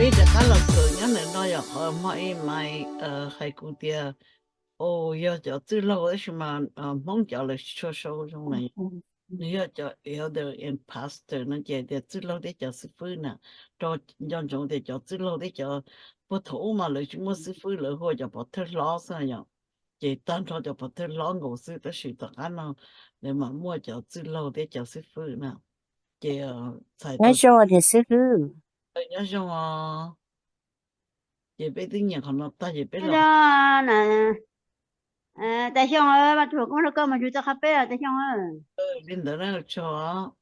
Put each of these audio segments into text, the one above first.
bây giờ cả là cờ nhá này nó giờ họ mấy mai hay cụ tia ô giờ cho từ lâu ấy mà mong cho là số trong này giờ cho elder and pastor nó chỉ để từ lâu để cho sư phụ nè cho chúng để cho từ lâu để cho bố thủ mà lấy chúng mua sư phụ lấy hoặc cho bố thợ lo sao nhở chỉ单纯就把它老我是的是的，俺那你嘛莫叫từ lâu để cho sư phụ nè chỉ才nói到 cho thì sư phụ nhớ xong chị biết tiếng nhật họ nó ta chị biết cái là đó là tại sao mà thuộc con được cơ mà chúng ta khắp bé tại sao bên đó nó cho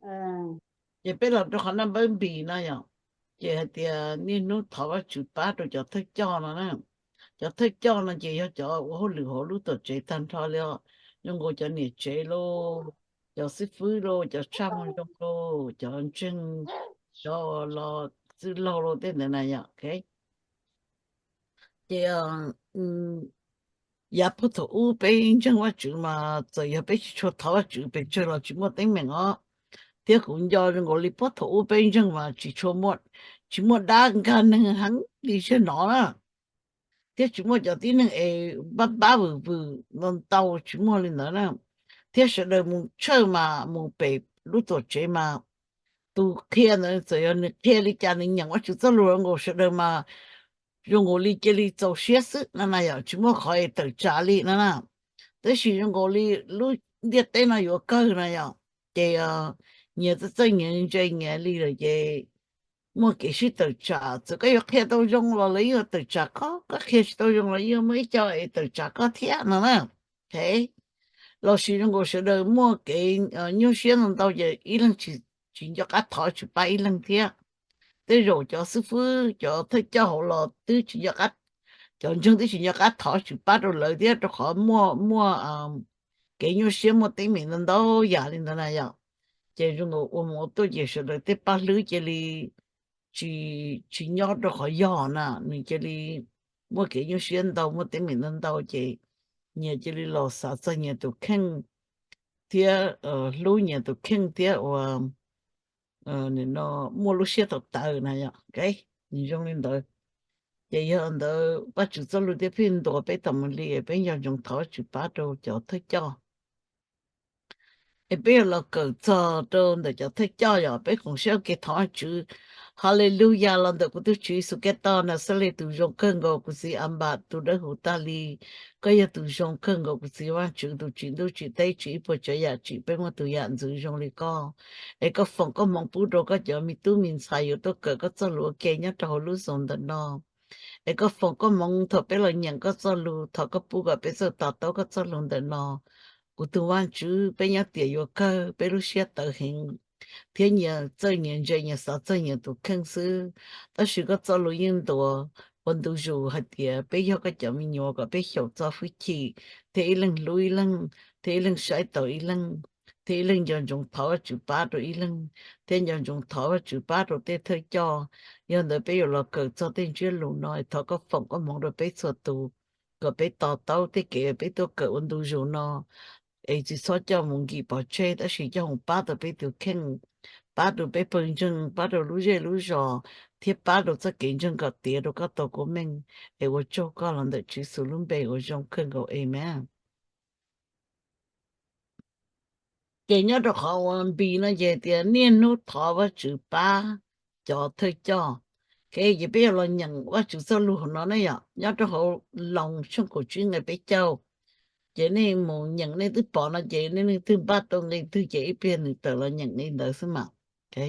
ờ chị biết là nó khả năng bên bì nó nhở chị thì nên nó thọ vào chụp bát rồi cho thích cho nó nè cho thích cho nó chị cho họ lử tổ chế tan thôi liền nhưng cô cho nhiệt chế lô cho sư phụ lô cho trăm trong lô cho anh chân cho lo sư lô lô tên này nhở ok chị也不头被正我住嘛，就也被出头住被出了住我顶明我，啲工作我哋不头被正嘛住出么，住么打干能行你先拿啦，啲住么就啲能不能到住么哩拿啦，啲是了冇车嘛冇被路多车嘛。都看呢，只要你看你家人养我就走路，我说的嘛，用我理解里做学生，那样怎么可以到家里那？但是用我里路你带那有够那样，这样你这年这年里了也。我继续到家，这个要看到用了了，要到家个开始到用了，又没叫爱到家个天了呢。OK，老师我说的，我给有些人到也一人去叫他逃去把一人天，对肉叫师傅叫他叫好了，都去叫他叫真的去叫他逃去把着楼的都好给有些么对面人到家里的那样。这种我都接受了，在把楼这里去鸟着好要呢，你这里我给你选到我对面人到这，你这里老啥子你都肯爹路你都肯爹我你那莫路些都到那样，OK，你用领导。也有很多把制作路的频道被他们里边要用头去把着叫他叫。bây giờ là cỡ cho đâu để cho thấy cho rồi bây cũng sẽ cái thằng chữ Hallelujah là được của tôi chữ số cái to là sẽ lấy từ trong cơn gò của si âm bát từ đó hữu ta li cái giờ từ trong cơn gò của si quan chữ từ chữ tây chữ bữa cho ya chữ bên mà từ ya từ trong li co ấy có phòng có mong bút đồ có cho mi tu min sai yếu tôi cỡ có cho lúa kê nhá cho lúa sống đó nó ấy có phòng có mong thọ bây là nhận có cho lúa thọ có bút có bây giờ tao tao có cho lúa đó nó của tôi quan chú bây giờ tiền yêu cơ bây lúc xe tự hình thiên nhiên tự nhiên chơi nhiên sao tự nhiên tôi khăng sư ta sử có cho lưu yên đồ quân tôi dù hạt tiền bây giờ cái chợ mình nhiều cái bây giờ cho phi chi thế lần lui lần thế lần sai tội lần thế lần dọn dùng tháo chữ ba rồi lần thế dọn dùng tháo chữ ba rồi thế thôi cho giờ này bây giờ là cờ cho tên chuyện lũ nói tháo có phòng có mong rồi bây giờ tụ cái bây tao tao thế kia bây tôi cờ quân tôi dù nó ấy chỉ số cho mong kỳ bảo chơi đó là cho hồng ba đồ bây tôi khen ba đồ bây phần chân ba đồ lú rò thì ba đồ sẽ kiến chân cái tiền đồ cái tổ của mình ấy tôi cho cái lần đó chỉ sử dụng bây tôi trong khen cái amen cái nhớ đồ họ hoàn bị nó vậy thì niên nút thọ vào chữ ba cho thôi cho cái gì bây giờ là nhận vào chữ số luôn nó này à nhớ đồ họ lòng trong cổ chuyện này bây giờ cho nên một nhận nên thứ bỏ nó vậy nên thứ ba tuần nên thứ dễ bên thì tự là nhận nên đỡ xem mà ok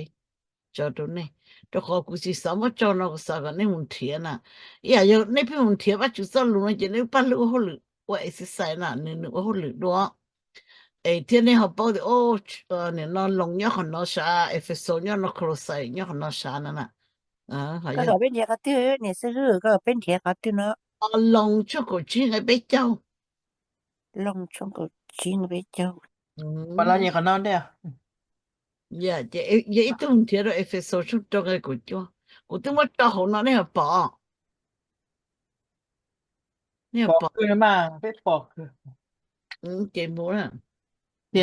cho tôi này cho họ cũng chỉ sống cho nó sao cái nên muốn thiệt nè giờ giờ nên phải muốn thiệt bắt chú sao luôn nó chỉ nên bắt lũ họ lũ vậy sẽ sai nè nên họ lũ đó ấy thiên này họ bảo thì ô nên nó lòng nhớ họ nó sa Ephesos nhớ nó Colossae nhớ họ nó sa nè nè họ cái giờ đó bên kia cái thứ này sư phụ cái bên kia cái thứ nó lòng cho cổ chi ngày bé cháu lòng trong cái chín bên châu Bà lo gì còn non đấy à? dạ vậy vậy tôi không thấy được Ephesos chút cho cái của tôi mất cho họ nó này là bỏ này là Bỏ bỏ cười mà, biết bỏ cười. cái bố à Thì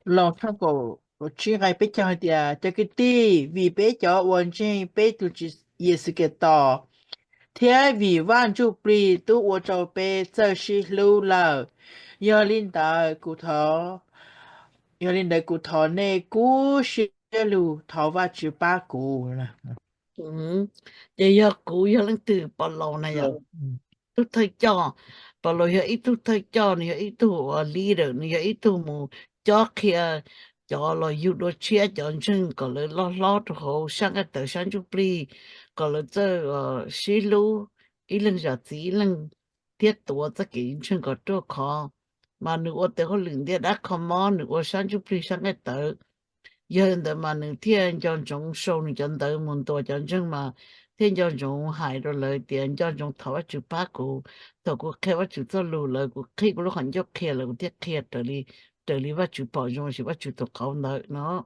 lòng trong cổ chi ngày biết cho thì cho cái tí vì biết cho uốn chi biết tụi chỉ 也是个道。天为万主比都我照被这是路了，要领导骨头，要领导骨头内骨是路，头发就把骨了。giờ giờ cũ giờ lên từ bao lâu này giờ tôi thấy cho bao lâu giờ ít tôi thấy cho này ít tôi leader này ít tôi mu cho kia cho là yêu đôi chia cho chân có lẽ lo cho họ sang cái tờ sang chụp đi có lẽ xí lú ít lần giờ tí lần tiết tuổi tất cả chân có chỗ khó mà nếu ở họ lưng địa đã come on nếu sang chụp đi sang cái tờ giờ đó mà nếu thiên cho chúng sâu nên chân tờ muốn tôi chân chân mà thiên cho chúng hại rồi lời tiền cho chúng tháo chữ ba cụ tháo cụ khai vào chữ cho lù lời cụ khi cụ lúc hành cho kia lời cụ tiết kia trở đi vào chữ bỏ chúng chỉ vào chữ tổ khẩu nợ nó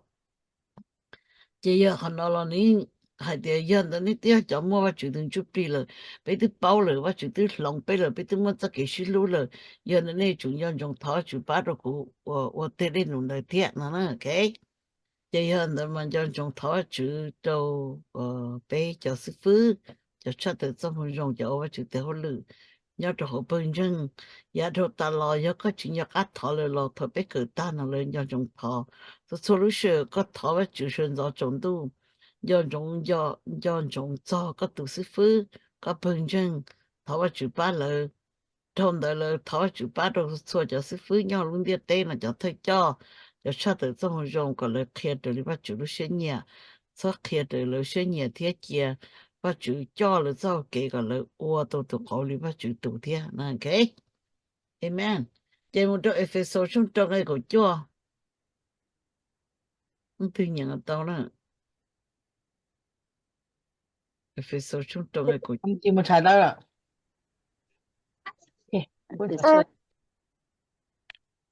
chỉ giờ hắn nói là ní hại tiền giờ đó ní tiếc cho mua vào chữ từng chút đi lời bây giờ bao lời vào chữ từ lòng bây giờ bây giờ muốn tất cả xí lù lời giờ nó này chúng nhân chúng tháo chữ ba rồi cụ ở tết đến nụ lời thiệt nó ok vậy hơn là mình cho chúng thọ chữ đâu bé cho sư phụ cho chắc tự trong một dòng cho và chữ tế hỗ lự nhớ cho họ bên chân giá đâu ta lo nhớ có chuyện nhớ ắt thọเลยlo thọ bé cử ta nó lên cho chúng thọ số solution có thọ và chữ sinh ra chúng tu do chúng cho có tu sư phụ có bên chân thọ và chữ ba lời trong đó là thọ chữ ba đâu số cho sư phụ nhau luôn đi tên là cho thầy cho chắc tự trong một dòng có lời kia từ đi bắt chữ lúc sinh nhà sau kia từ lời sinh nhà thiết kia bắt chữ cho là sau kể cả lời ô tô tụ khẩu đi bắt chữ tụ thiết nè ok amen trên một chỗ Ephesos trong trong cái của cho không thư nhận ở đâu nữa Ephesos trong trong cái của Chỉ một trái đó là.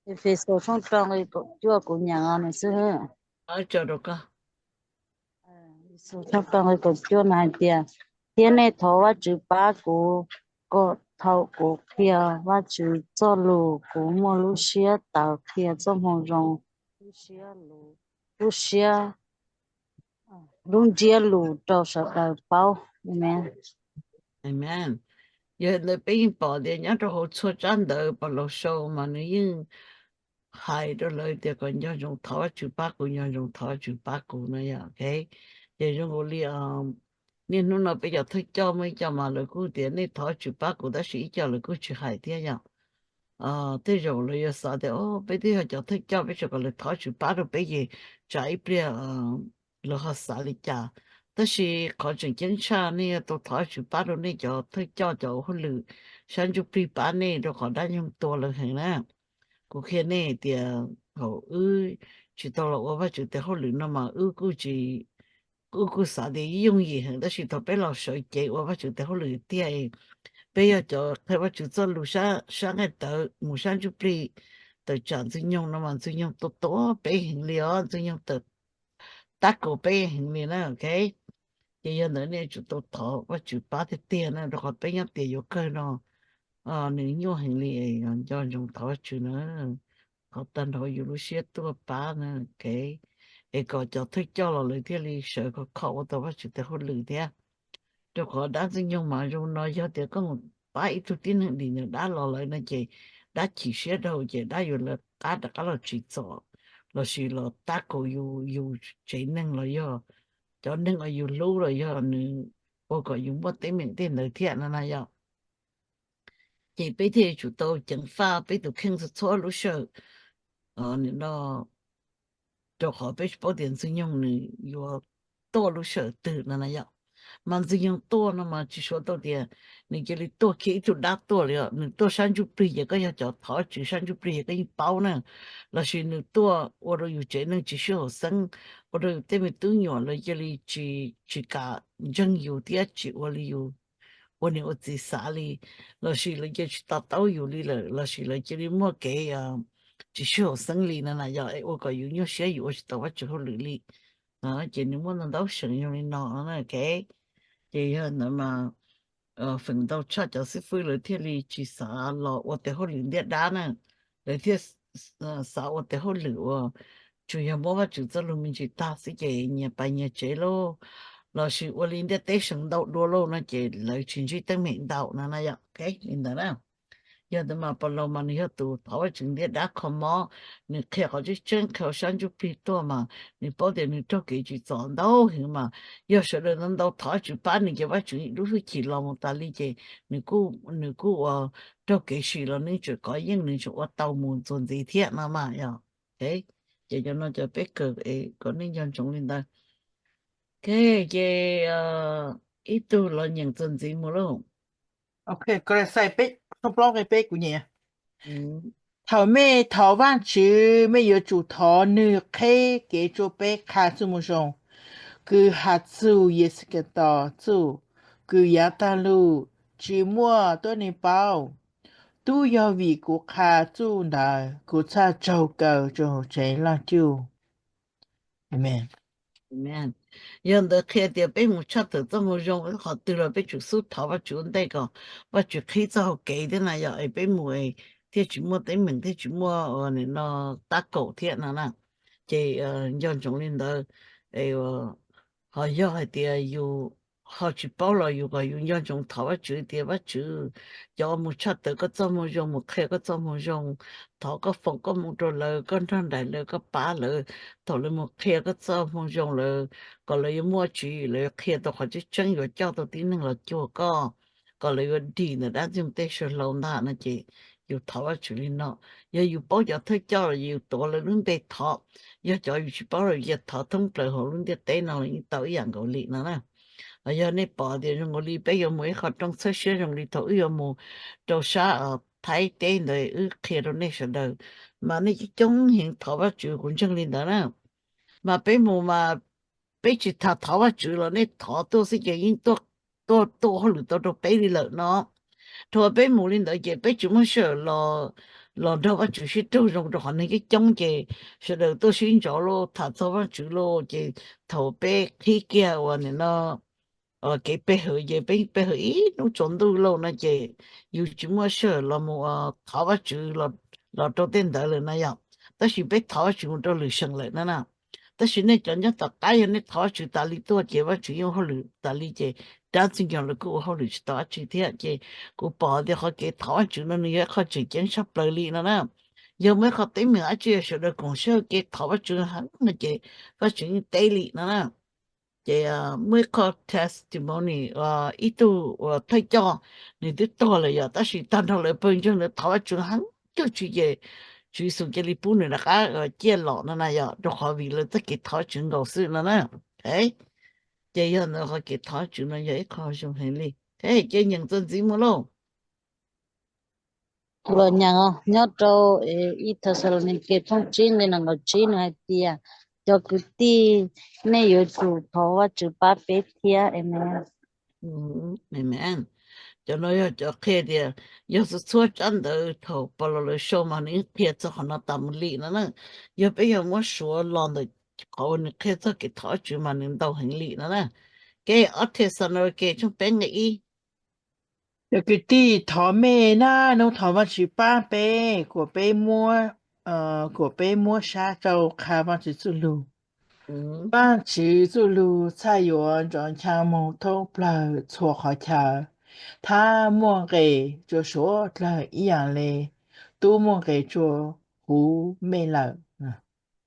Ephesos trong trong cái chúa của nhà ngon này xưa ở chỗ đó cơ trong trong cái chúa này tiền tiền này thầu và chữ ba của có thầu của kia và chữ cho lù của mua lú xía tàu kia cho một rong lú xía lú chia lù cho sợ tàu bao amen amen giờ là bây bỏ đi nhớ cho họ xuất chân đời bỏ lô sâu mà nó nhưng hai đó lời thì còn nhớ dùng thọ chữ bác của nhớ dùng thọ chữ bác của nó ya ok giờ dùng gọi là nên nó bây giờ thích cho mấy cho mà lời của tiền này thọ chữ bác của ta sĩ cho lời của chữ hai thế ya thế rồi lời sao thì bây giờ cho thích cho bây giờ gọi là thọ chữ bác rồi bây giờ trái bia lời họ xả đi cha但是考证检查呢，都他去把到那叫他叫好了，想就比把呢都好难用多了很了。có khi này thì họ chỉ tao là ở chỗ thì họ lựa nó mà cứ sao để dùng gì hơn đó chỉ tao bé là sợi chạy ở chỗ thì họ lựa tiền bây giờ cho theo chỗ cho lựa sáng ngày tới một sáng chụp đi tới chọn dùng nó mà dùng tốt bé hình liền dùng tới tác của bé hình liền đó ok bây giờ nữa này chỗ tốt thọ và chỗ ba thì tiền nó rồi bé nhau tiền vô cơ nó nếu như hình liền cho dùng thọ chỗ nữa họ tên họ yêu xe tua ba nè cái có cho thích cho là lời thiên lý sợ có khẩu tao bắt chước họ lử thế cho họ đã sinh nhung mà rồi nói cho thì có một ba ít chút tin đi nữa đã lo lời nó chị đã chỉ xe đâu chị đã yêu là đã cả là chỉ cho là chỉ là ta có yêu chỉ năng là do cho nên là yêu lâu rồi do nữa cô có dùng bất tế mình tên lời thiện là này do chị bây giờ chủ tôi chẳng pha bây giờ khen số lúc sợ nó cho họ biết bảo điện sử dụng này有多路手的那样，嘛是用多那么就说到点，你这里多起就打多了，你多三就不一个要叫他就三就不一个一包呢，那是你多我都有这能继续学生，我都对面都有了这里去搞人有点去我里有。我呢，我自杀哩，老师了就去打导游哩了，老师了这里莫给就学生哩那样，哎，我个有学有我是到我之后履历，这里莫能到省用哩孬那给，这样那么奋斗差就是为了天里去杀了，我最后领的单呢，那天杀我最后领主要莫话就在路面去打死这年半夜这咯。là sự của linh để tế sinh đậu đua lâu nó chỉ lời chuyện chỉ tên miệng đậu nó này ok linh đó nào giờ tụi mà bao lâu mà nhiều tụ tháo chuyện để đã không mò你看好就真靠山就比多嘛你包点你做给就赚到行嘛要是能到他就把你给我就都是起了嘛大理解你估我做给谁了你就该应你就我到门做这天了嘛呀诶这就那就别个诶个那样种领导 cái cái ít tu là nhận chân gì mà luôn ok có là sai bếp không lo cái bếp của nhỉ ừ thảo mê thảo văn chứ mê有主头女开给做杯卡这么种cứ hạt su也是个岛主cứ giá ta lu chỉ mua tôi này bao tu do vì của khá chủ đời của cha trâu cầu cho trẻ là chú amen amen giờ đó khi thì bé một chắc tự tâm một dùng họ từ là bé chụp số thảo và chụp đây có và chụp khi cho họ kể thế này giờ bé mua thì chụp mua tới mình thì chụp mua này nó ta cổ thiện nào nè chị giờ chúng lên đó họ giờ hay thì yêu họ chỉ bảo là yêu cái yêu nhân trong thảo chữ thì bắt chữ cho một chắc tự có cho một dùng một khi có cho một dùng thảo có phòng có một đồ lời con thân đại lời có ba lời thảo lời một khi có cho một dùng lời còn lời mua chữ lời khi tôi họ chỉ chân rồi cho tôi tí năng là chưa có còn lời đi nữa đã dùng tay sờ lâu na nó chị yêu thảo chữ lên nó giờ yêu bảo giờ thấy cho là yêu tổ là đứng đây thọ giờ cho yêu chỉ bảo là giờ thọ thông trời họ đứng đây tế nào là những tàu dạng cầu lị nữa nè ở giờ này bỏ thì dùng cái lì bây giờ mới họ trong sơ sơ dùng lì thổi giờ mù đầu xa ở thái tế này kia đó này sẽ đời mà này chỉ trong hiện thọ bắt chữ cũng chẳng linh đó nè mà bây mù mà bây chỉ thọ bắt chữ là này thọ tôi sẽ chỉ những tôi họ lựa tôi bây đi lợ nó thôi bây mù linh đó chỉ bây chúng mới sợ là đâu bắt chữ sẽ đâu dùng được họ này cái trong chỉ sẽ đời tôi xin cho lo thọ bắt chữ lo chỉ thọ bây khi kia và nó cái bé hơi gì bé hơi ít nó chọn đủ lâu nó chỉ yêu chúng mà sợ là một tháo vào chữ là đầu tiên đó là này ạ但是被tháo chữ một đầu lười sang lại nữa nè 但是呢，真正大家人呢，他去打理多些，我只用好了打理些，但是讲了个好了去打去的些，个包的好给他就那你也好直接上不里了呢。有没好对面啊？就说的公司给他就很那些，我就代理了呢。这每个 testimony ít tu thay cho nên tiếp to là giờ ta chỉ tan thầu lại bên trong là tháo trường hắn cho chuyện gì chỉ số cái li bún này là cái chia lọ nó này giờ cho họ vì là tất cả tháo trường đầu sư nó nè đấy vậy giờ nó họ cái tháo trường nó vậy khó trong hành lý thế cái nhận chân gì mà luôn rồi nhà nhớ trâu ít thời gian mình kết thông chín nên là ngồi chín hay tia cho cứ ti nên yêu chủ thọ và chủ ba bé tia em amen cho nó cho khi thì giờ sự xuất chân đời thầu bao lâu sau mà những kia cho họ nó tầm lý nữa nè giờ bây giờ muốn số lần được có những kia cho cái tháo chứ mà những đầu hành lý nữa nè cái ở thế sao nó cái trong bên này rồi cái tí thọ mê na nó thọ văn chỉ ba bé của bé mua của bé mua sa châu khá văn chỉ chủ lu ừ văn chỉ chủ lu菜园转枪木头不了错好巧他莫给就说了一样嘞都莫给做胡没了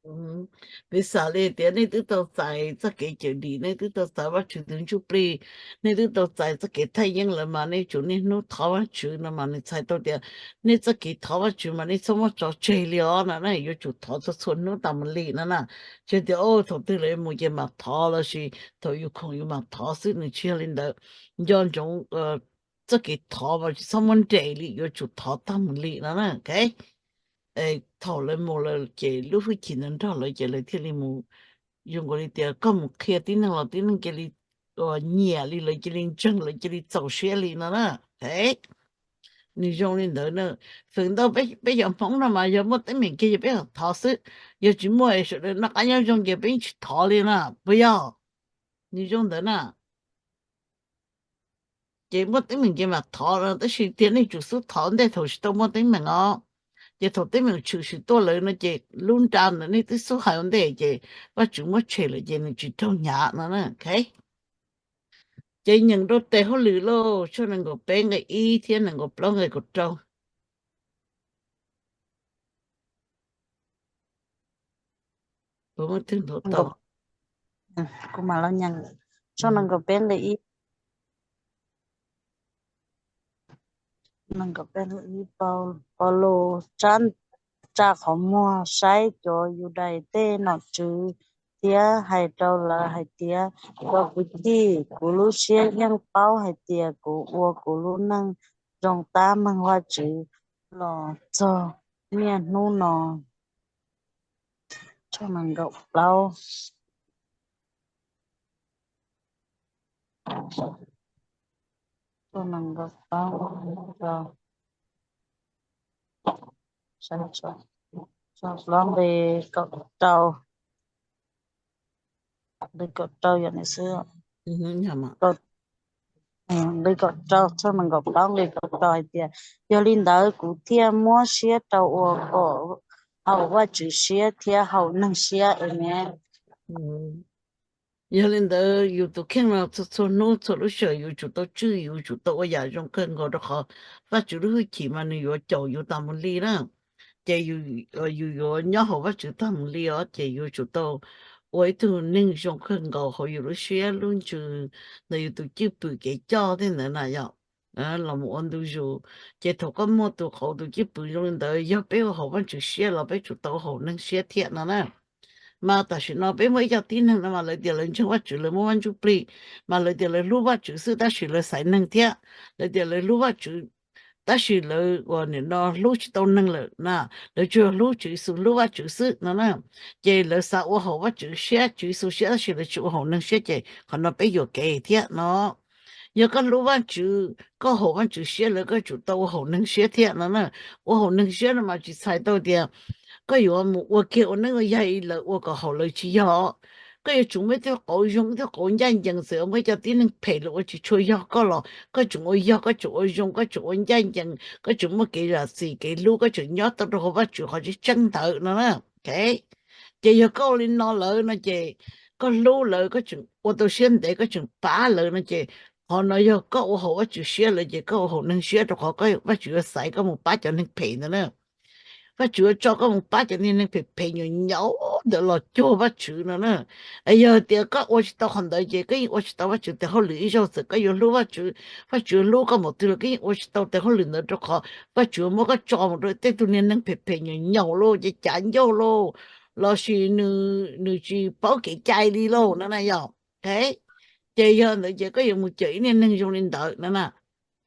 ừ vì sao đây tiền này từ đầu dài cho cái chuyện đi này từ đầu dài và chuyện đến chụp đi này từ đầu dài cho cái thay nhưng là mà này chỗ này nó tháo vào chuyện là mà này thay đầu tiền này cho cái tháo vào chuyện mà này xong mà cho chơi liao nè này yêu chủ tháo cho xuân nó tầm lý nè nè chứ thì ô thầu tư lấy một cái mà tháo là gì thầu yêu không yêu mà tháo sự này chơi lên đó do trong cho cái tháo vào someone daily yêu chủ tháo tầm lý nè nè okay thảo luận một là chỉ lúc khi chỉ nên thảo luận chỉ là thiên lý mù dùng cái tiền có một kia tin là tin cái lý nhẹ lý là cái lý chân là cái lý走学lý nữa nè thế 你用你的呢，分到被人碰了嘛，要么对面给别人讨死，要怎么说的？那俺要用给别人去讨的呢？不要，你用的呢？给么对面给嘛讨了，但是店里就是讨在头是多么对面哦。giờ thầu tế mình chịu sự to lớn nó chỉ luôn tràn nó nên tới số hai vấn đề chỉ và chúng mất chơi là chỉ nó chỉ trong nhà nó nè, ok chỉ nhận đồ tệ họ lử lô cho nên có bé người y thiên nên có bao người có trâu bố mới thương thổ ngọc tàu cô mà lo nhận cho nên có bên đấy nên có bên đấy bao lô chăn cha họ mua sai cho yêu đại tê nó chứ tia hay trâu là hay tia có cái gì của lũ xe yang bao hay tia của lũ năng trong ta mang hoa chữ lò cho miền nu nọ cho mình gọc lâu cho mình gọc lâu rồi sao cho lon đi gọc trâu đi gọc trâu vậy này xưa nhà mà gọc đi gọc trâu cho mình gọc lâu đi gọc trâu thì giờ linh đạo của thiên mua xe trâu ở cổ hậu qua chữ xe thiên hậu năng xe em nhé giờ lên đó yêu tụ khen là cho nó cho nó sợ yêu chủ tao chứ yêu chủ tao ở nhà trong khen gọi đó họ phát chủ nó chỉ mà nó yêu chầu yêu tao một ly đó chỉ yêu nhớ họ phát chủ tao một ly ở chỉ yêu chủ tao với tu nên trong khen gọi họ yêu nó xe luôn chứ nó yêu tụ chỉ bự cái cho thế này này vậy làm một anh tu rồi chỉ thầu cái mô tu họ tu chỉ bự trong đó yêu bé họ phát chủ xe là bé chủ tao họ nên xe thiệt nè mà ta chỉ nói bên mấy giờ tin rằng mà lời điều lên trong quá chữ lời mua ăn chụp đi mà lời điều lời lưu quá chữ sư ta chỉ lời sai năng thiệt lời điều lời lưu quá chữ ta chỉ lời gọi nên nó lưu chỉ tao năng lời na lời chưa lưu chữ sư lưu quá chữ sư nó nè chỉ lời sao ô hậu quá chữ xe chữ sư xe ta chỉ lời chữ hậu năng xe chỉ còn nó bây giờ kể thiệt nó giờ cái lưu quá chữ có hậu quá chữ xe lời cái chữ tao hậu năng xe thiệt nó nè ô hậu năng xe mà chỉ sai tao thiệt cái有我给我那个爷了，我个好了去要，个有准备的好用的好眼睛时，我就点能陪了我去吹要个了，个种我要个种我用个种我眼睛，个种我给了自己路个种要得到好把就好去挣头了呢，OK，这要高龄老了那这个路了个种，我到现在个种八了那这。họ nói yo có ô hồ chú xia là gì có ô hồ nâng xia được họ có bắt chú sai có một bát cho nâng pay nữa và chú cho có một bát cho nên phải phải nhau nhau để lo cho và chú nữa ấy giờ thì có tôi tao hoàn đại gì cái tôi tao và chú thì họ lười cho sự cái lúc và chú lúc có một thứ cái tôi tao thì họ lười nữa cho họ và chú một cái cho một đôi tết tu nên phải nhau nhau luôn chỉ chán nhau luôn lo xí nữ nữ chỉ bảo cái chai đi luôn nó này giờ thế bây giờ nữa chỉ có dùng một chữ nên nâng dùng lên đợi nữa nè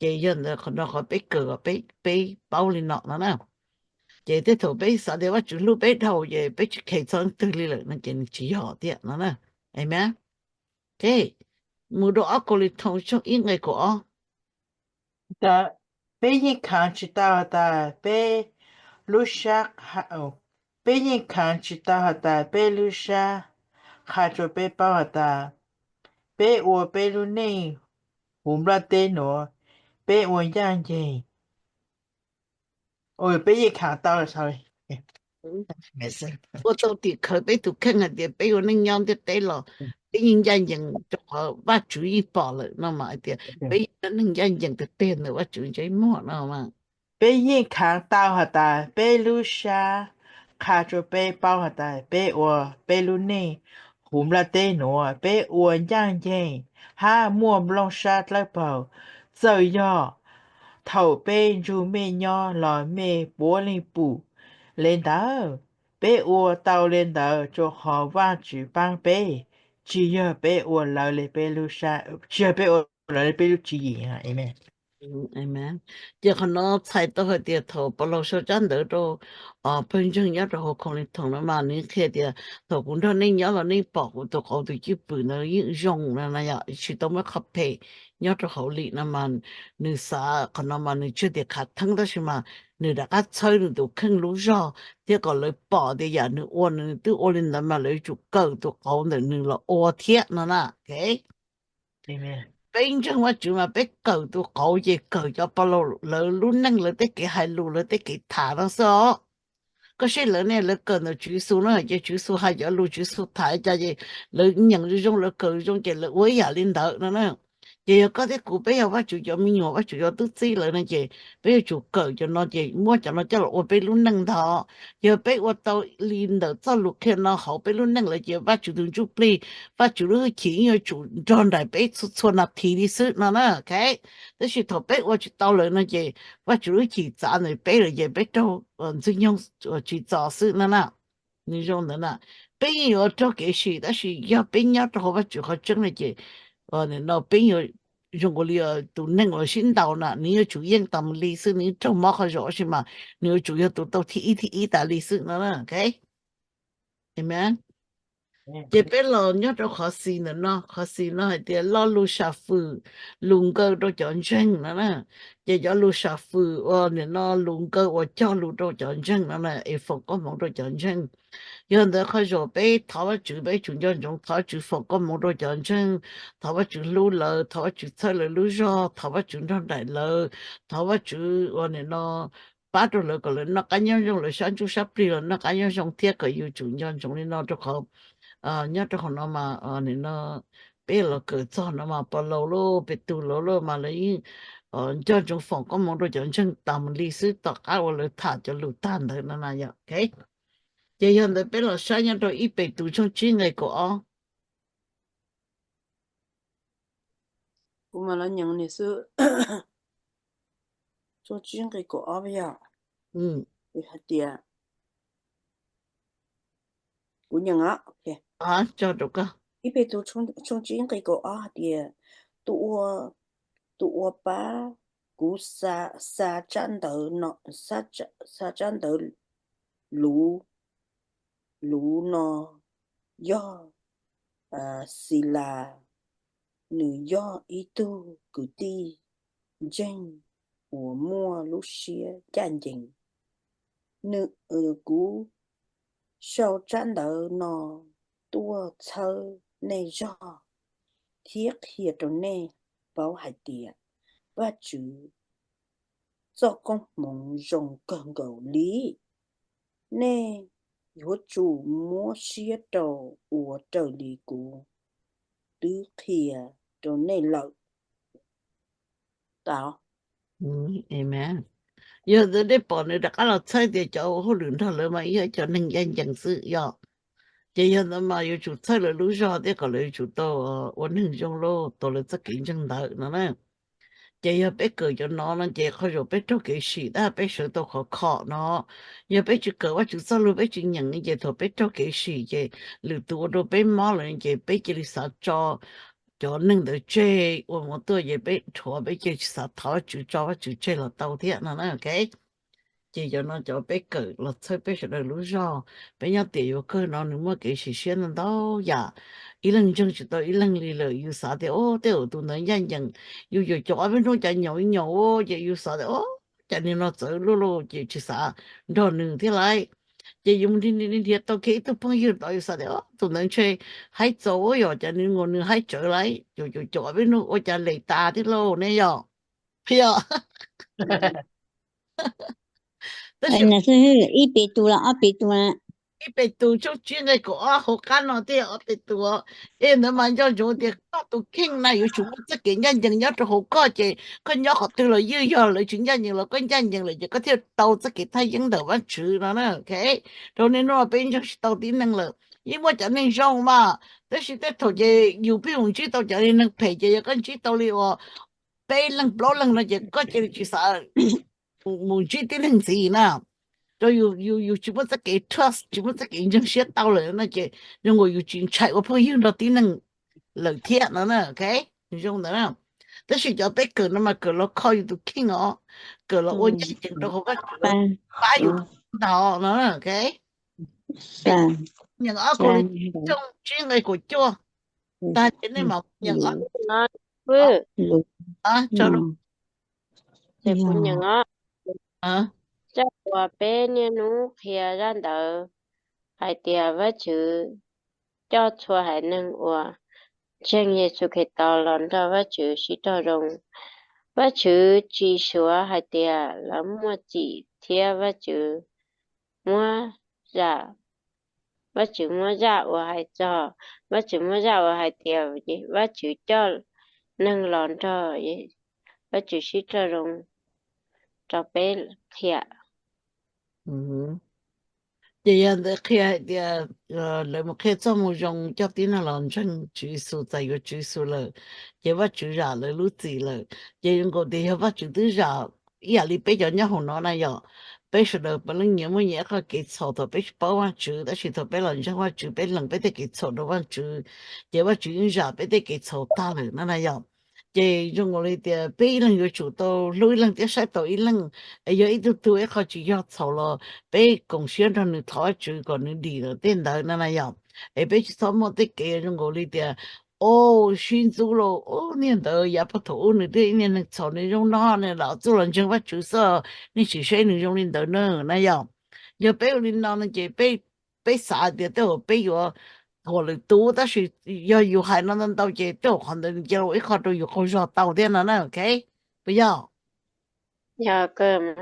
bây giờ nữa nó khỏi biết cửa biết bao lên nọ nữa nè chị tới thủ bé sợ để bắt chủ lúc bé đầu về bé kể xong từ lý lực nó chỉ họ tiện nó nè em bé thế mua đồ ốc có lịch thông trong ít ngày của ta bé nhìn kháng chỉ ta ta bé lúc sắc hạ bé nhìn kháng chỉ ta ta bé lúc sắc hạ cho bé bao ta bé ua bé lúc này ra tên nó bé ua yang gì ôi bé nhìn kháng tao là sao没事我到底可被都看看的，被我那样的对了，被人家人就好把主意报了，那么一点，被人家人的对了，我主意么了嘛。bé nhìn kháng tao ta bé lúc sắc hạ cho bé bao ta bé ua bé lúc này ra tên nó bé ua yang gì ha mua long sát lại bảo giờ yo thầu bê dù mê nho lò mê bố lên bù lên đó bê ua tàu lên đó cho họ va chữ băng bê chỉ nhờ bê ua lỡ lên bê lưu sa chưa bê ua lỡ lên bê lưu chỉ gì hả amen Amen. Giờ còn nó thay tới hơi tiệt thầu, bao lâu sau chán đỡ đâu, bên trong nhớ đâu không liên thông nó mà nên khi tiệt thầu cũng đó nên nhớ là nên bỏ của tụi họ tụi chỉ bự nó những rong là này ạ, chỉ tao mới khắp pe nhớ đâu hậu lị nó mà nữ xã còn nó mà nữ chưa tiệt khát thắng đó chứ mà nữ đã cắt chơi nữ tụi khăn lú rò, tiệt còn lấy bỏ thì giờ nữ ôn nữ tự ôn lên mà lấy chụp cờ tụi họ nữ là ôn thiệt nó nè, ok. amen bên trong quá chú mà biết cầu tôi cổ gì cầu cho bao lâu lỡ luôn năng lỡ tới cái hai lù lỡ tới cái thả đó sao có些人呢lỡ cầu nó chú số nó hay chú số hay giờ lù chú số thả cho gì lỡ nhận được trong lỡ cầu trong cái lỡ quấy nhà lên đỡ nó nè chị có thể cụ bây giờ bắt chủ cho mình bắt chủ cho tức gì rồi này chị bây giờ chủ cờ cho nó chị mua cho nó cho là bây lúc nâng thọ giờ bây giờ tao liền đầu cho lúc khi nó hậu bây lúc nâng là chị bắt chủ đừng chụp đi bắt chủ lúc chỉ như chủ tròn đại bây cho nó thì đi sự nó nè ok thế thì thọ bây giờ chủ tao rồi này chị bắt chủ lúc chỉ trả này bây giờ chị bây đâu dùng用chỉ trả sự nó nè你用的呢，本有这个事，但是要本要之后我就好整了去，那本有用过了都能我心到呢，你要主演他们历史，你做么好做是嘛？你要主要都到一打历史了呢，OK，明白？这边老鸟都考试了呢，考试了还得老路上夫，龙哥都讲真了呢，这叫路上夫，你那龙哥我叫路都讲真了呢，一佛个梦都讲真。有人开始被台湾主被中央中，台湾主放个摩托战争，台湾主路了，台湾主车了路上，台湾主上大了，台湾主我那那巴着了个人，那干样用了山猪杀不了，那干样用铁个有中央中的那就好，伢就好那嘛，你那别了个早那嘛，不老了，别堵老了嘛了因。这种放个摩托战争，咱们历史大概我来谈就路谈的那样，OK。这样的被老师让到一百度上进来个啊，我们那娘的是做军给个阿不呀，嗯你还点，我娘啊，OK，叫这个，一百多从军给个阿点，我把古沙战斗呢，沙战斗路呢，要是啦，你要一度个地真，我摸路些干净。nữ cú sau战斗nó tua thơ này do thiết hiện trong này bảo hải địa và chữ do con mong rồng cần cầu lý nè yếu chủ mua xía đầu của trời lý cũ tứ khía trong này lợi tạo amen。有的的保呢，的阿拉菜的叫我好轮头了嘛，要叫能眼睛是要，这样的嘛，有就菜了路上的个来就到我能用咯，到了这竞争大了呢。这要被个就拿了，这可就被做给事，但被说到可靠呢，要被就个我就走路被就人的这头被做给事，这路多都被骂人，这被这里啥招。cho nên được chơi một tôi về bé thua bé chơi sao tháo chữ cho chữ chơi là đầu tiên là nó ok chỉ cho nó cho bé cử là chơi bé sẽ được lúc do bé nhau tiền yêu cơ nó nếu mà cái sự xuyên là đâu ya ý lần chân chỉ tôi ý lần lì lờ yêu sao thì ô tiêu tụi nó nhanh nhanh yêu yêu cho bên trong chạy nhau nhau ô chỉ yêu sao thì ô cho nên nó chơi lô lô chỉ sao đó nương thế lại chỉ dùng đi tao kỹ tao phong yêu tao yêu sao đấy tụi nó chơi hay chỗ rồi cho nên ngồi nữa hay trở lại rồi chỗ bên nó ôi chả lấy ta thế lô này rồi hiểu tức Vậy là là sư ít bị tu là ít bị tu là cái bề tu cho chuyện này có học cái nó thì ở bề tu em nó mà cho chỗ thì có tu kinh này有chúng这个人人要做好个这跟要学对了又要了全家人了跟家人了就个条刀这个他引导完吃了呢 OK cho nên nó bên trong đầu tiên năng lực因为cho nên sao mà但是在头这有不用知道叫你能陪着跟知道了哦背冷不冷了就个这去啥冇知道能gì呢rồi有只不过给 trust 只不过给人学到了那个让我有精彩我朋友到底能聊天了呢 OK 你用的呢但是要被隔了嘛隔了靠有都听哦隔了我眼睛都好个ba 把有到了 OK sa 人阿哥 sa 你中专个个做但係你冇人阿 nó bự lu 做咯 thì cũng những á 啊 chắc qua bé như nó kia ra đỡ hai tia với chữ cho chua hai nâng qua chân như chụp cái tàu lần đó với chữ sĩ tàu rồng với chữ chỉ số hai tia là mua chỉ thia với chữ mua ra với chữ mua ra của hai cho với chữ mua ra của hai tia với chữ cho nâng lòn cho và chữ sĩ cho rồng cho bé khía chị em để khi thì lấy một khi cho một dòng cho tin là làm chân chữ số tại cái chữ số là chị bắt chữ ra là lúc gì là chị dùng cái thì bắt chữ thứ ra ý là bây giờ nhớ hôm nó này giờ bây giờ là bây giờ nhiều mấy nhà cái cái số thôi bây giờ bảo quan chữ đó chỉ thôi bây giờ chẳng qua chữ bây giờ bây giờ cái số đó quan chữ chị bắt chữ ra bây giờ cái số ta rồi nó này giờ chị dùng cái thì bây giờ cái chủ đồ lối lần tiếp sẽ tới lần ấy giờ ít tuổi họ chỉ要số了。被贡献到你台主个你离了电台那样，哎，被什么的给人我里的，哦，新租了，哦，年头也不头，你这一年能炒那种那呢，老主人讲话就是，你是谁那种领导呢那样，要被领导呢就被杀的都被我。我来多，但是要有还能到这都可能叫我一看到有好少到点了呢，OK，不要。 do cơ mà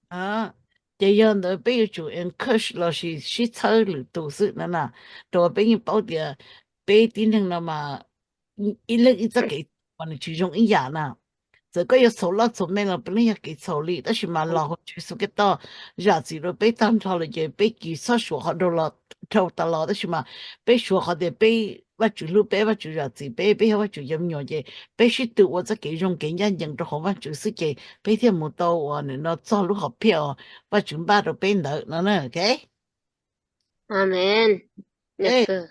à giờ giờ nó bây giờ chủ encourage là chỉ chơi lử tổ sự nữa nè rồi bây giờ bảo địa bây tin rằng là mà ít lần ít cái mà nó chỉ dùng ý giả nè giờ có 手了做咩了，本来要给手里，但是嘛，老后就是给到日子了，被当朝了就被技术学好多了，头到了，但是嘛，被学好的被我就路被我就日子，被我就音乐的，被是对我这给用给人用的好，我就是给被天没到我呢，那走路好票，我准备都被那，OK，amen được 哎，cơ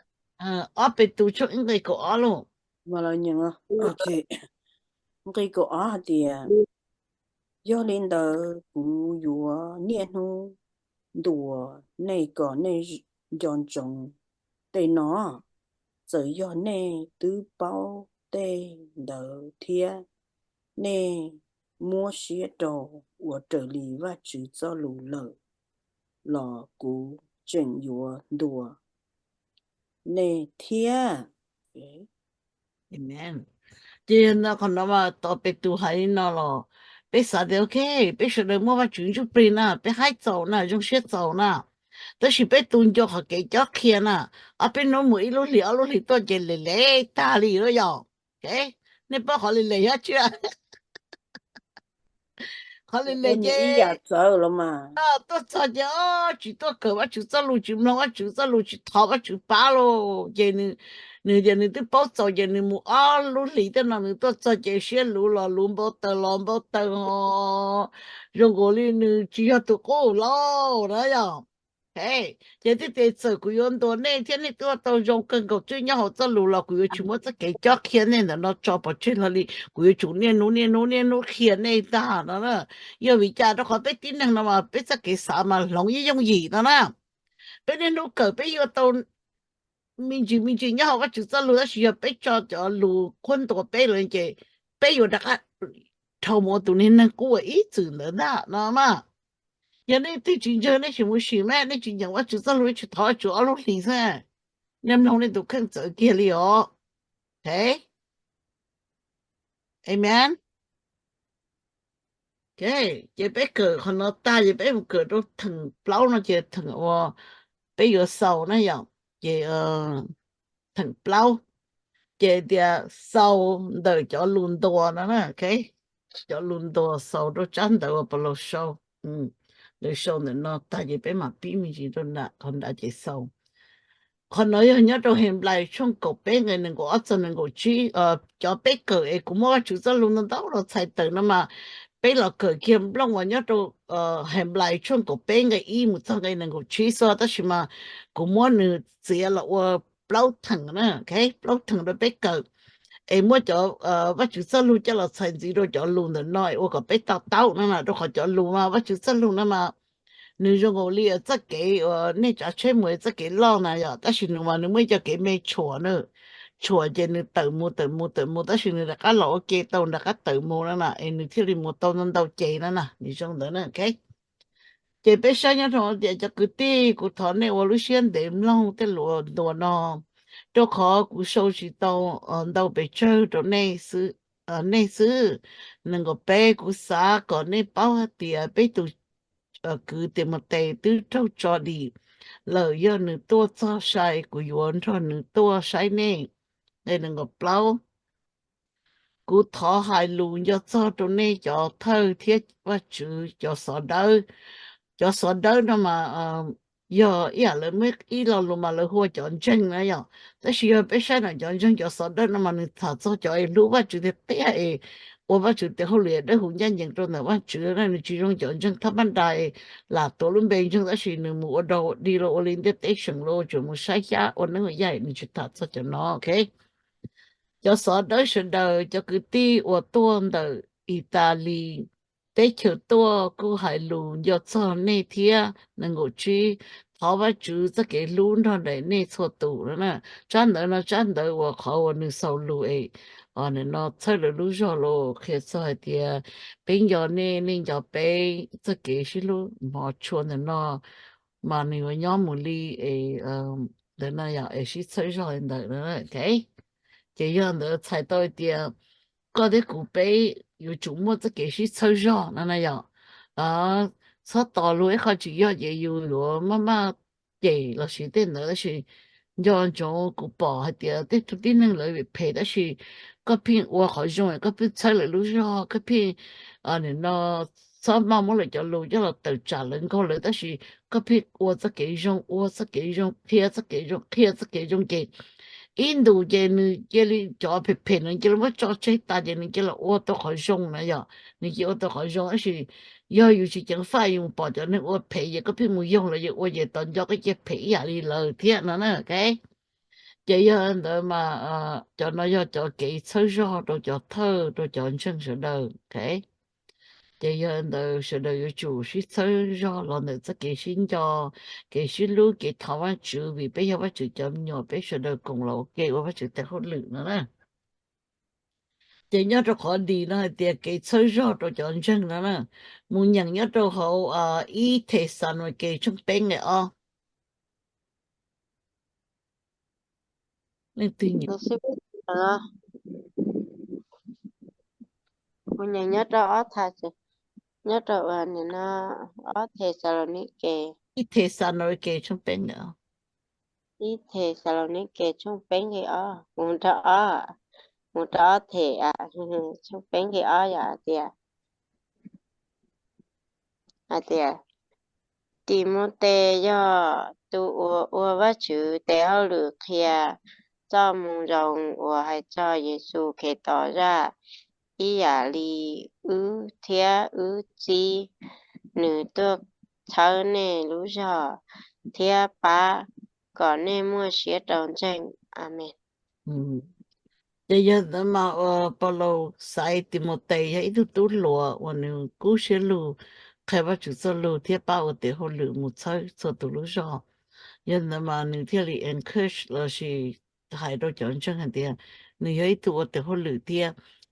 我被读出应该个阿喽， mà là những ok cái cổ thì do lên đó cũng vừa niên hu đùa này có này dọn trồng để nó giờ do này tứ bao tê đỡ thia nè mua xe đồ của trợ lý và chữ cho lù lợ lò cú chuyện vừa đùa nè thia Amen. Chị nó còn nó mà tao bị tu hay nó lo bị sao thì ok bị sao được mua vào chuyện chút bì nè bị hai dầu nè dùng xe dầu nè đó là bị tuân cho họ cái cho kia nè à bị nó mới lúc liều tôi chỉ lệ ta lì rồi giờ ok nên bao họ lệ hết chưa họ lệ ôn chứ ý giả sợ rồi mà tôi cho chứ chỉ tôi cờ bắt chữ cho lù chữ nó bắt chữ cho lù chữ thọ bắt chữ ba lô vậy nên nên giờ nên tôi bảo cho giờ nên mua lù lì đó là nên tôi cho giờ xe lù là lù bao tờ ho rồi gọi đi nên chỉ có tôi cố lo đó giờ hey giờ thì để sợ cái yon đồ này thế này tôi dùng cần cầu chuyên nhau họ cho lù là cái chúng nó sẽ cái cho kia này là nó cho vào trên là đi cái chủ nên nó kia này ta đó nè giờ vì cha nó khó biết tin rằng là mà biết sao cái sao mà lòng như giống gì đó nè biết nên nó cỡ biết giờ tao mình chỉ nhau cái chữ sao lù đó chỉ biết cho lù quân đồ biết rồi chứ biết giờ đã cái thầu một tụi nên nó cố ý chữ nữa đó nó mà giờ này tôi chỉ cho này chỉ muốn xí mẹ này chỉ nhậnว่าchữ sao lù chữ thọ chữ lù lì sao nem lòng này tụi khăn chữ kia li ó thế amen cái chỉ biết cỡ còn nó ta chỉ biết một cỡ nó thằng plau nó chỉ thằng bây giờ sau nó vậy chỉ thằng plau chỉ thì sau đời cho luôn đùa nó nè cái cho luôn đùa sau đó chán đầu vào lâu sau đời sau này nó ta chỉ biết mà bí mình chỉ đó là còn đã chỉ sau còn nói nhớ đâu hiện lại trong cổ bé người nên có cho nên có chi cho bé cỡ ấy cũng mua chủ gia luôn nó đâu rồi xài từ nó mà bé là cỡ kiếm long và nhớ đâu hiện lại trong cổ bé người y một thằng người nên có chi so đó mà cũng mua nữa chỉ là bao thằng nữa cái bao thằng đó bé cỡ ấy mua cho vắt chủ gia luôn cho là xài gì rồi cho luôn rồi nói ô có bé tao tao nó là đâu có cho luôn mà vắt chủ gia luôn nó mà nếu như ngồi li ở cái nên trả chơi mới cái lo này à, ta xin mà nếu mới cho cái mê chùa nữa chùa cho nên tự mua ta xin là cái lỗ kia tàu là cái tự mua đó nè em thì đi mua tàu nên tàu chạy đó nè đi xong đó nè cái chạy bé sáng nhá thôi để cho cái tê của thằng này vào lúc xuyên để lâu cái lúa đồ nó cho khó của sâu chỉ tàu tàu bé chơi đồ này sư này sư nên có bé của xã có nên bao tiền bé tụ cứ tìm một tay tứ trâu cho đi lời do nữ tua cho sai của yuan cho nữ tua sai nè đây là ngọc lâu cú thọ hai luôn cho cho tụi này cho thơ thiết và chữ cho sợ đỡ nó mà giờ ý là mấy ý là lúc mà là hoa chọn chân này giờแต่是要别说了chọn chân cho sợ đỡ nó mà你他做叫哎路吧就得别哎我把就得后来的红眼睛中的话就那你其中chọn chân他们大là tổ luôn bên trong đó是你mua đồ đi lo lên đến station lo就mua sai giá我那个也你去他做就nó OK cho sợ đỡ sự đời cho cứ ti ở tuần đời Italy tế chiều tua cô hải lù do cho nê thia nâng ngộ chi họ và chú rất cái lún đó để nê cho tù đó nè chán đỡ và khó và nữ sau lù ấy nên nó chơi được lú cho lù khi chơi thì bên giờ nê nên giờ bé rất cái xí lú mà chuồn thì nó mà nếu nhóm một ly ấy để nó giờ ấy xí chơi rồi đỡ nữa okay这样的才到一点，搞得古北有周末子给是抽象那样啊，说道路一下就要也有了，慢慢给了是的那是，要种古堡还点，但土地能来赔的是，个片我好像个片拆了路上个片你那。sao mà mỗi lần cho lùi cho là tự trả lời câu lời đó là cái việc我是给用，偏是给用，偏是给用给。印度这里叫皮皮呢，这里我找最大的呢，这里我都好凶了呀，你叫我都好凶，而且要有些讲费用保证呢，我赔一个皮没用了，我也当叫个这赔呀里老天了呢，OK，这样的嘛叫那要叫给抽象都叫偷都叫真实的，OK。这样的是的，有就是抽象了呢，这给新疆。给许路给台湾住，为别要我就叫鸟，别说的功劳给我就得好冷了呢。这鸟都好地呢，这给抽象都讲真了呢。每人一都好一提三位给出兵的啊。你对你nó sẽ biết là mình nhận nhất đó thật chứ nhất đó là nó ở Thessaloniki 一提三位给出兵的啊。 đi Thessaloniki trong bên cái ở muốn đó thì trong bên cái ở thì Timote do tu ua vắt chữ tế hậu lử kia cho mong rồng ua hay cho Giêsu kể tỏ ra ý giả lý ư thía ư chi nữ tước thơ nê lũ cho thía bá có nê mua xế đồng tranh Amen. Bây giờ đó mà bao lâu sai tìm một tay hay thứ tú lúa, và nếu cú sẽ lúa, khai bắt chữ cho lúa thì bao để họ lúa một sai cho tú lúa rồi. Giờ đó mà nếu thì lại encourage là chỉ hai đôi chọn chân hàng tiền, nếu ấy tụ để họ lúa thì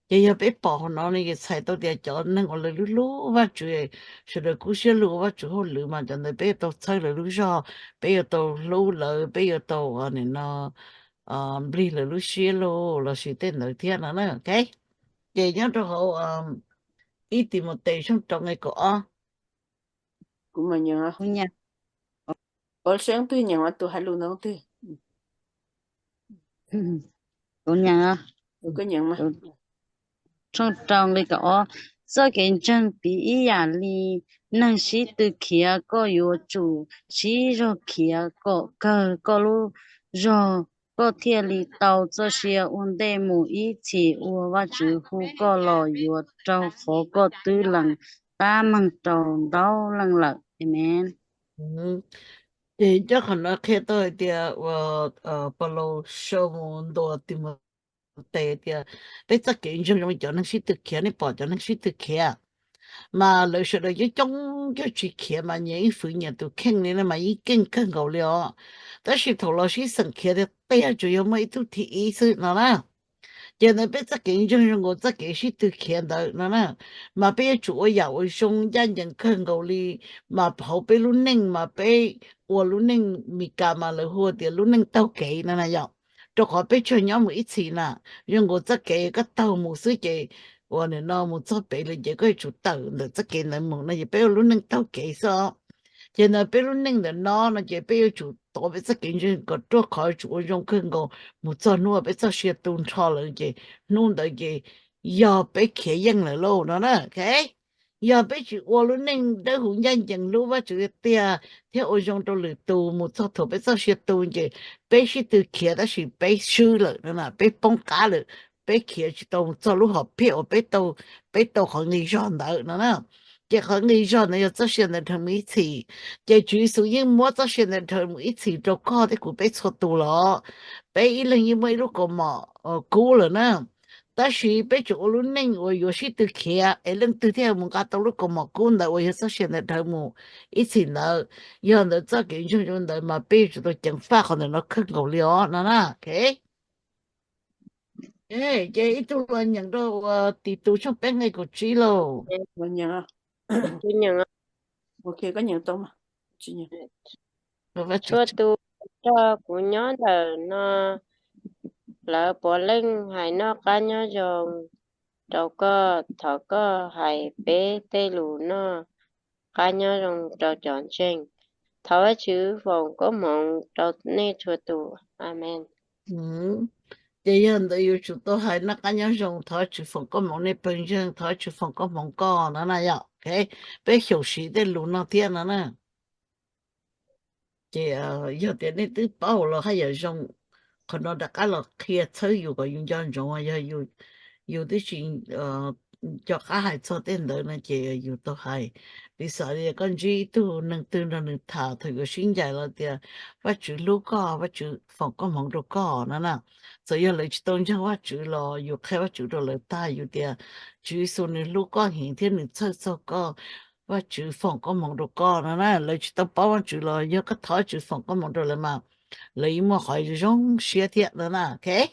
giờ bé bỏ nó này cái sai đâu để chọn nên gọi là lúa lúa và chữ sẽ được cú sẽ lúa và chữ họ lúa mà cho nên bé đâu sai là lúa rồi, bé giờ đâu lúa lợi, bé giờ đâu nên nó bì là lúc xưa là sự tên nổi tiếng nữa ok vậy nhớ cho họ ít tìm một tệ trong trong ngày có cũng mà nhớ không nha ở sáng tôi nhớ tôi hay luôn đâu tôi cũng nha tôi có nhận mà trong trong cái có do cái chân bị ý giả li năng sĩ từ kia có yếu chủ sĩ rồi kia có lu rồi có thiên lý tàu cho xe ổn định một ý chỉ và chữ khu có lò yếu trong khó có tư lần ta mang trong đau lần lận amen thì chắc hẳn là khi tôi thì bao lâu sau một độ tìm một tệ thì bây giờ cái trong trong cho năng sĩ từ kia này bỏ cho năng sĩ từ kia mà lời说的就去看嘛，人一分年都看你了嘛，已经看够了。但是头老师生看的，对呀，就要没都提意思了啦。现在别再跟人我再给是都看到了啦，嘛别做呀，我兄人人看够哩，嘛后边路宁嘛别我路宁米干嘛了，或者路宁都给了那样。就好别全要每一次啦，人我再给个刀木水给。我呢，那么做别了，这个就到了，这个人么，那就不要乱能到给说，现在不要弄的那就不要就多别这个人个多考就用看个，没做弄别做些东炒了，就弄到个 giờ bé kia dân là lô nó nè, ok giờ bé chịu ô luôn nên đỡ hụt nhân dân lúc mà chịu tia theo ô trong đồ lử tù một số thổ bé sao xịt tù chứ bé xịt từ kia đó là bé sư rồi nó là bé bông cá rồi bé kia chỉ tàu cho lúc học phiếu bé tàu họ nghỉ rồi đó nó nè chỉ họ nghỉ rồi nó cho hiện tại thằng mỹ chỉ chỉ chủ yếu nhưng mua cho hiện tại thằng mỹ chỉ cho có thì cũng bé xuất tù lo bé ý là như mấy lúc có mà cũ rồi nè但是被主路人我有时都看，人都听我家到了个么工的，我也是现在头目以前呢，有的早给种种的嘛，被主都讲法可能那看够了，那那，OK，哎，这一度人人都我地图上边那个知咯，Có nhận à? Chú nhận Ok, có nhận tông mà. Chị nhận.我不知 chua tu cho của nhớ là nó lỡ bỏ lên hay nó cá nhớ rồi đâu có thọ có hay bé tê lù nó cá nhớ rồi đâu chọn trên thọ chữ vòng có mộng đâu nên chua tu amen这样的有许多还那个样用他去放个梦的本身，他去放个梦高那样，OK，被休息的路那天了呢。chị giờ tiền này tự bảo là hay là dùng còn nó đã cả là khi chơiอยู่กับยุ่งยากจังว่าอยู่ที่จริงcho cả hai cho tiền đó là chịอยู่ตัวhai vì sao thì con chỉ tu nâng tư là nâng thả thôi cái sinh dài là tiền và chữ lúc có và chữ phòng có mong đồ có nó nè rồi giờ lấy chữ tôn cho và chữ làอยู่แค่ว่าchữ đồ là taอยู่tiền chữ số này lúc có hiện thiên nâng chơi sao có và chữ phòng có mong đồ có nó nè lấy chữ tao bảo chữ là giờ cái thỏi chữ phòng có mong đồ là mà lấy mà hỏi giống xia thiệt nữa nè ok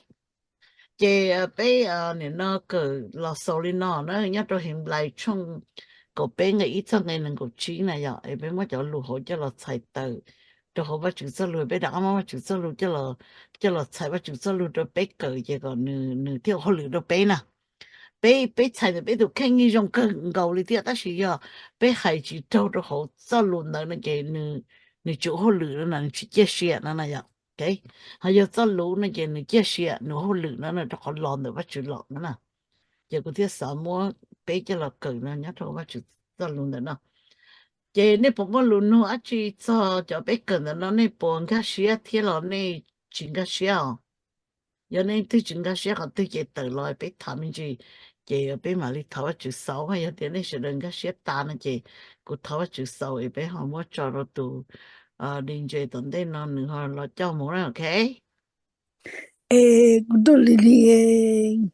chị bé nên nó cứ lo sầu đi nó nhớ cho hiện lại trong cổ bé ngày ít trong ngày nâng cổ trí này giờ em bé mới cho lù hộ cho là xài tờ cho họ bắt chữ sơ lù bé đã mà chữ sơ lù cho là xài bắt chữ sơ lù cho bé cờ vậy còn nửa theo họ lù cho bé nè bé xài thì bé được khen như trong cái gầu đi thiệt đó là giờ bé hay chỉ trâu cho họ sơ lù nó cái nửa chỗ họ lù nó là chỉ chia sẻ nó này vậy cái hay giờ sơ lù nó cái nửa chia sẻ nửa họ lù nó là cho họ lòn được bắt chữ lòn nó nè giờ có thể sợ mua bé cho là cờ nó nhớ thôi bắt chữ sơ lù nữa chị nên bộ môn luôn nó chỉ cho bé cần nó nên bộ cái xía thiết là nên chỉnh cái xía giờ nên tôi chỉnh cái xía còn tôi chỉ tự lo bé thầm gì chị bé mà đi tháo chữ sáu hay giờ tiền nên sử dụng cái xía ta nó chị cứ tháo chữ sáu bé họ mua cho nó tụ đi chơi tuần đây nó nữa họ lo cho mua rồi ok kudo lili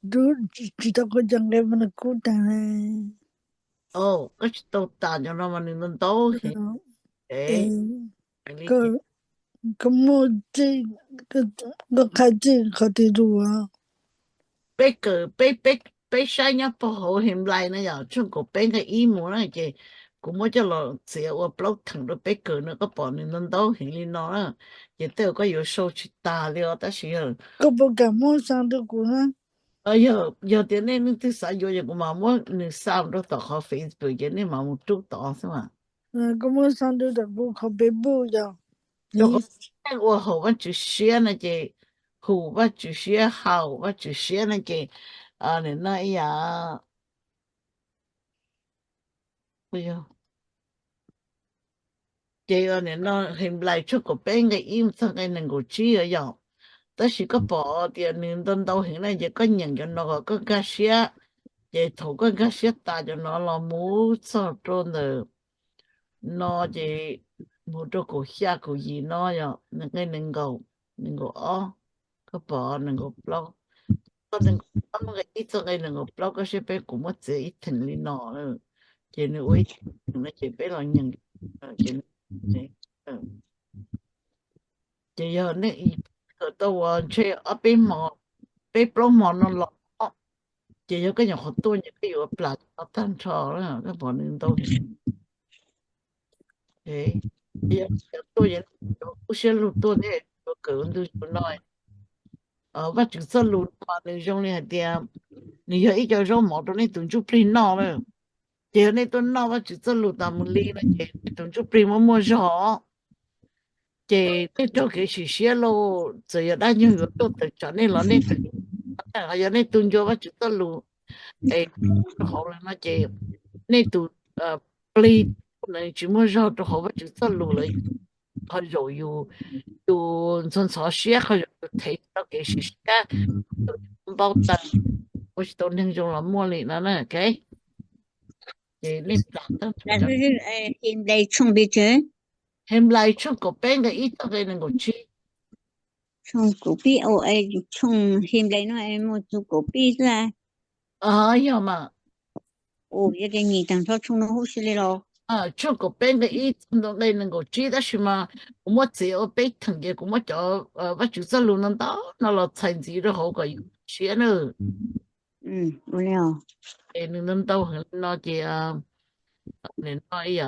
du kita ko jangan mana kuda cái tàu ta cho nó mà nên tàu thì ko kamu ji ko kaji kati dua bé cờ bé sai nhá bảo hộ hiện lại nó giờ chung của bé cái ý muốn này chị cũng mới cho là sẽ ở blog thằng đó bé cờ nó có bỏ nên nó đâu hiện lên nó á chị tôi có yêu sâu chỉ ta liệu ta chỉ là ko kamu sang tu kuna giờ tiền này nó thứ sáu giờ cũng mà muốn nó sao đó tao có Facebook cái này mà một chút tao xem mà kamu sang tu tak bu ko bebu ya cho có cái của họ vẫn chỉ share này chị hủ vẫn chỉ share hậu vẫn chỉ share này chị nên nói ya bây giờ chị nên nó hiện lại cho có bên cái im sang cái năng của chi ở giờ但是个宝的领导到现在就个人就那个更加些，就头更加些大就那了冇做着呢，那就冇做个下个一那样，那个能够个宝能够包，个能他们个一做个能够包个是被古么子一挺里那了，就那位那就被人人就就要那一个到我去那边忙。bé pro mò nó lọ chỉ có cái nhà họ tôi những cái yếu là nó tan trò đó các bọn nên tôi thế tôi những tôi sẽ luôn tôi để tôi cử tôi nói và chữ sơ luôn qua nên trong này thì nếu ý cho trong mỏ tôi nên tôi chụp print nó rồi chỉ nên tôi nó và chữ sơ luôn tao muốn đi là chỉ tôi chụp print mà mua rõ chỉ cái chỗ cái sự xia lô rồi đã nhiều người tôi tự cho nên là nên hay là nên tuân cho bắt chữ tao lù ấy họ là nó chơi nên tụ play này chỉ muốn cho tụ họ bắt chữ tao lù lại họ rồi yêu yêu dân xã sẽ họ thấy nó cái sự cái bao tải我是都听中了茉莉了呢，OK，thì lên đặt đó là hiện đây chung bị chứ hem lại chung có bên cái ít cái này có chi chung cổ bị ô ai chung hiện đây nó em một chung cổ bị ra giờ mà ô cái gì thằng cho chung nó hút xí lo chung có bên cái ít nó đây là có chi đó mà cũng mất gì ở bên thằng kia cũng mất cho bắt chước ra luôn đó nó là thành gì đó hậu cái chuyện nữa đúng rồi để nên đâu nó chỉ nên nói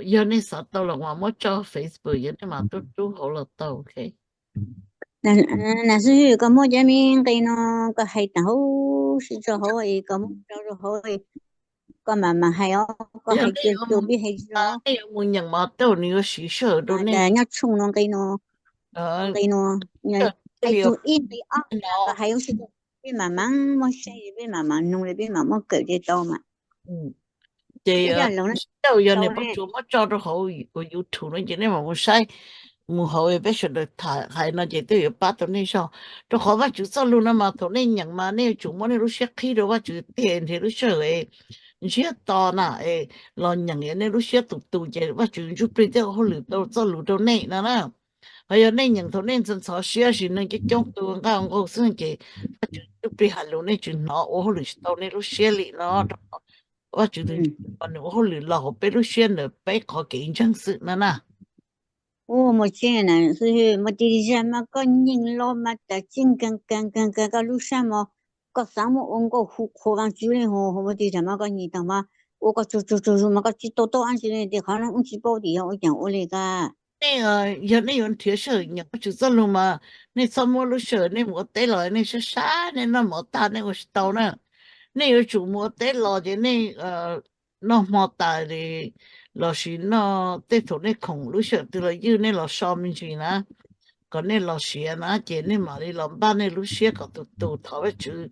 giờ này sao đâu là ngoài mất cho Facebook giờ này mà tôi chú hậu là đâu OK là sư có một gia mình cái nó có hay tao sư cho hỏi có một cho hỏi có mà hay có giờ hay này chưa biết hay đó này muốn nhận mà đâu nhiều sĩ sở đâu này là nhát chung nó cái nó hay liệu chú in cái có nó hay sư biết mà mang mua xe biết mà nung biết mà mua cởi cái to mà thì cái đó là đâu giờ nó này bắt chú mất cho nó hậu của YouTube nó chỉ nên mà muốn sai muốn hậu bây giờ được thải nó chỉ tôi bắt tôi nên sao tôi khó bắt chú sao luôn mà tôi nên nhận mà nên chú muốn nên lúc sẽ khi đó bắt chú tiền thì lúc sợ ấy chỉ to nè ấy lo nhận cái nên lúc sẽ tụt tụt chỉ bắt chú chú bây giờ họ lựa đâu sao lựa đâu này nè hay là nên nhận thôi nên dân xã sẽ chỉ nên cái trong tôi cái ông xin cái bắt chú chú bây giờ luôn nên chú nó họ lựa đâu nên lúc sẽ lựa nó我觉得我里老被都选了，被考竞争死了呢。ô một chuyện này sư một đi ra mà có nhìn lo mà ta chính cái lúc sáng mà có sáng mà ông có khu vàng chú lên hồ hồ một đi ra mà có nhìn tao mà ô có chú mà có chỉ tô ăn chỉ nên để khả năng ông chỉ bao đi ông chẳng ô lên cả 那个有那有铁手，你不就走路嘛？那什么路手，那没得了，那是啥？那没大，那个是刀呢？那有主没得了的那没大的，老是那对头那空路手的了，有那老上面去呢。còn nên là xe nó chỉ nên mà đi làm ba nên lúc xe có tụ thọ với chữ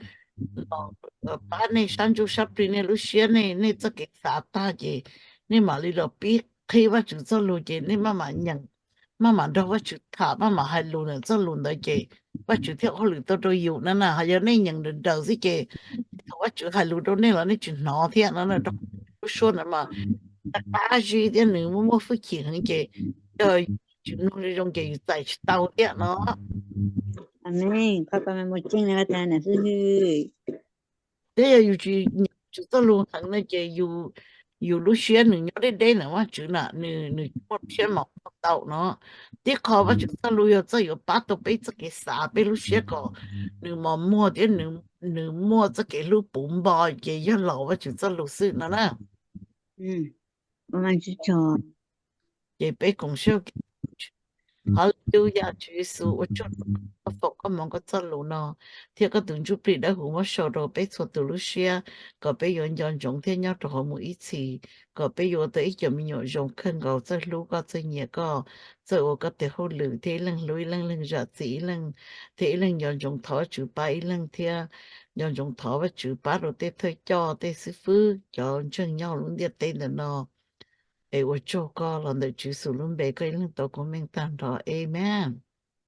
ba nên sáng chú sắp đi nên lúc xe nên nên cho cái xã ta gì nên mà đi làm biết khi mà chữ cho luôn gì nên mà nhận mà đâu có chữ thả mà hay luôn là cho luôn đấy chị và chữ theo họ lựa tôi rồi nhiều nên là hay nên nhận được đầu gì chị và chữ hay luôn đâu nên là nên chữ nó thì nó là đâu có số nữa mà ta gì thì nữa mà phải kiện hơn chị rồi chữ nó đi trong chị tại tàu thì nó amen có một chuyện này ta là sư thế là chú tao luôn thằng này chị dù lúc xưa nữa nhớ đến đây nữa mà chú nè nữa một xưa mà tàu nó tiếc khó mà chú tao luôn giờ有八到被这个啥被lúc xưa có nữa mà mua thì nữa mua这个路本包也要老嘛chú tao luôn sự nữa nè mà chú cho也被公司好，都要举手，我就服个忙个走路呢。听个动作比的和我说到被错的路线，个被人家中天要做好每一次，个被有的一种没有用看个在路个在野个，在我个的后路天冷路冷冷热子冷，天冷要用头就白冷天，要用头个就白了的推叫的师傅，叫真要弄的对的呢。诶，我做过了，那就是准备个人到国民党了，Amen。